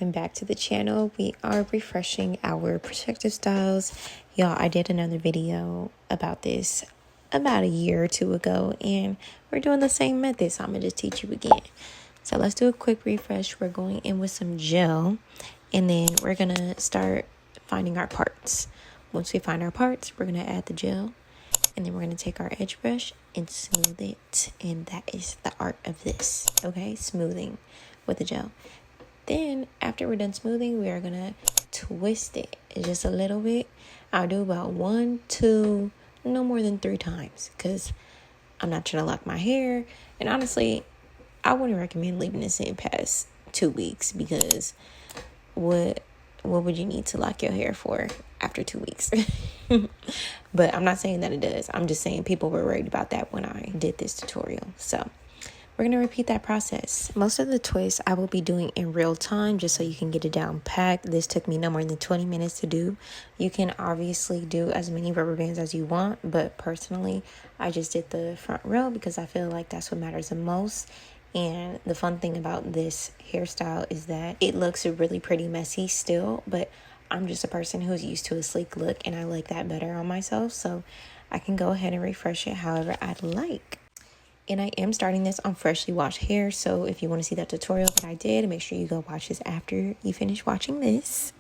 welcome back to the channel. We are refreshing our protective styles. Y'all, I did another video about this about a year or two ago, and we're doing the same method, so I'm gonna just teach you again. So let's do a quick refresh. We're going in with some gel, and then we're gonna start finding our parts. Once we find our parts, we're gonna add the gel, and then we're gonna take our edge brush and smooth it. And that is the art of this, okay? Smoothing with the gel. Then after we're done smoothing, we are gonna twist it just a little bit. I'll do about 1, 2, no more than 3 times, because I'm not trying to lock my hair. And honestly, I wouldn't recommend leaving this in past 2 weeks, because what would you need to lock your hair for after 2 weeks? But I'm not saying that it does. I'm just saying people were worried about that when I did this tutorial. So we're going to repeat that process. Most of the twists I will be doing in real time, just so you can get it down packed. This took me no more than 20 minutes to do. You can obviously do as many rubber bands as you want, but personally, I just did the front row because I feel like that's what matters the most. And the fun thing about this hairstyle is that it looks really pretty messy still, but I'm just a person who's used to a sleek look, and I like that better on myself, so I can go ahead and refresh it however I'd like. And I am starting this on freshly washed hair, so if you want to see that tutorial that I did, make sure you go watch this after you finish watching this.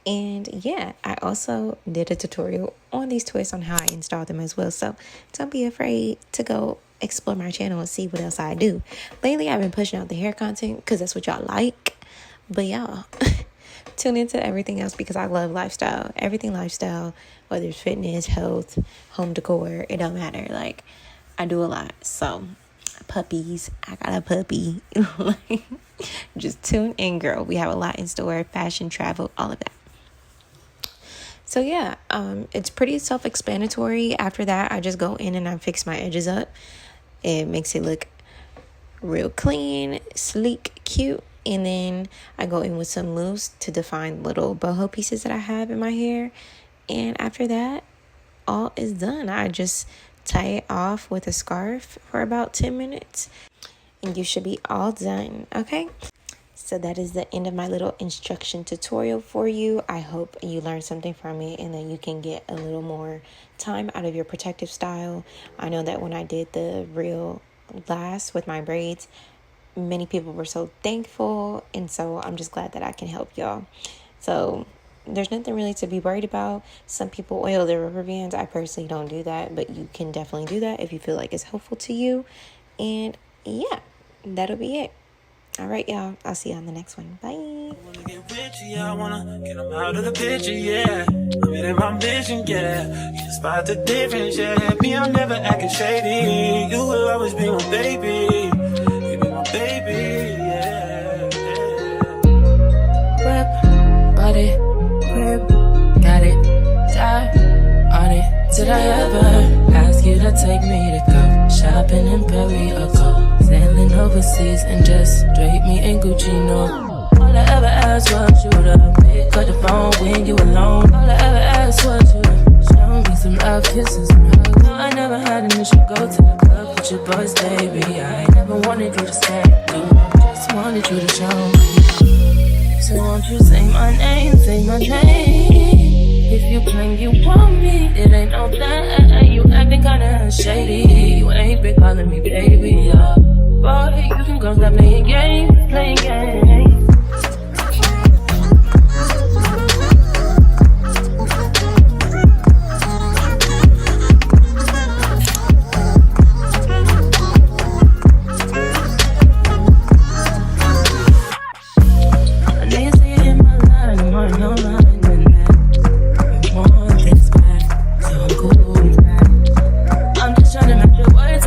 And yeah, I also did a tutorial on these twists on how I installed them as well, so don't be afraid to go explore my channel and see what else I do. Lately, I've been pushing out the hair content because that's what y'all like, but y'all tune into everything else because I love lifestyle. Everything lifestyle, whether it's fitness, health, home decor, it don't matter. Like, I do a lot. So puppies, I got a puppy. Just tune in, girl. We have a lot in store, fashion, travel, all of that. So yeah, it's pretty self-explanatory. After that, I just go in and I fix my edges up. It makes it look real clean, sleek, cute. And then I go in with some mousse to define little boho pieces that I have in my hair. And after that, all is done. I just tie it off with a scarf for about 10 minutes. And you should be all done, okay? So that is the end of my little instruction tutorial for you. I hope you learned something from it and that you can get a little more time out of your protective style. I know that when I did the real last with my braids, many people were so thankful, and so I'm just glad that I can help y'all. So there's nothing really to be worried about. Some people oil their rubber bands. I personally don't do that, but you can definitely do that if you feel like it's helpful to you. And yeah, that'll be it. All right, y'all. I'll see you on the next one. Bye. I wanna get with you, I wanna get them out of the picture, yeah. I'm in my vision, yeah. You can spot the difference, yeah. Me, I'm never acting shady. You will always be my baby. You be my baby, yeah. Whip, body, grip, got it, die on it. Did I ever ask you to take me to go shopping in Paris or go sailing overseas and just drape me in Gucci? No, all I ever asked was you to pick up the phone when you alone. All I ever asked was you to show me some love, kisses and hugs. No, I never had an issue go to the club with your boys, baby. I never wanted you to stay, just wanted you to show me. So won't you say my name, say my name? If you claim you want me, it ain't no that. You acting kinda shady. You ain't been calling me baby, yeah. Boy, you can go stop playing games, playing games. I need to see it in my line, I'm on your line.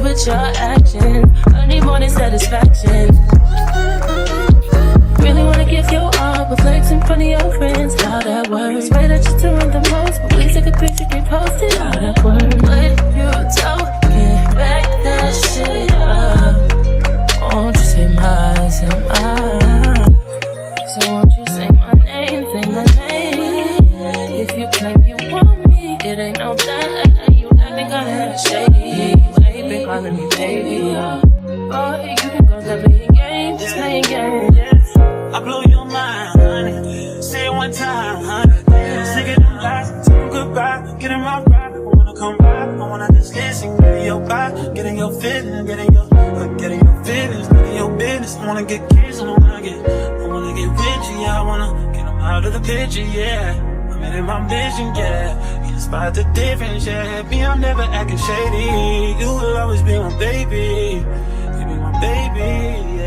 With your action, I need more than satisfaction. Really wanna give you all, but flex in front of your friends. How that works? Swear that you're doing the most, but please take a picture, can post it. How that works? But you talking, back that shit up. Won't you say mine, say mine? So won't you say my name, say my name? If you claim you want me, it ain't no that. You acting kinda shady. Calling me baby, boy, you can go to playing games, just playing games. I blow your mind. Sick of them lies, tell them goodbye. Get in my ride, I wanna come ride. I wanna just listen, get in your vibe, get in your feelings, get in your feelings, get in your business. I wanna get kissed, I wanna get with you, yeah. I wanna get them out of the picture, yeah. I'm in my vision, yeah. You spot the difference, yeah. Me, I'm never acting shady. You will always be my baby. You be my baby.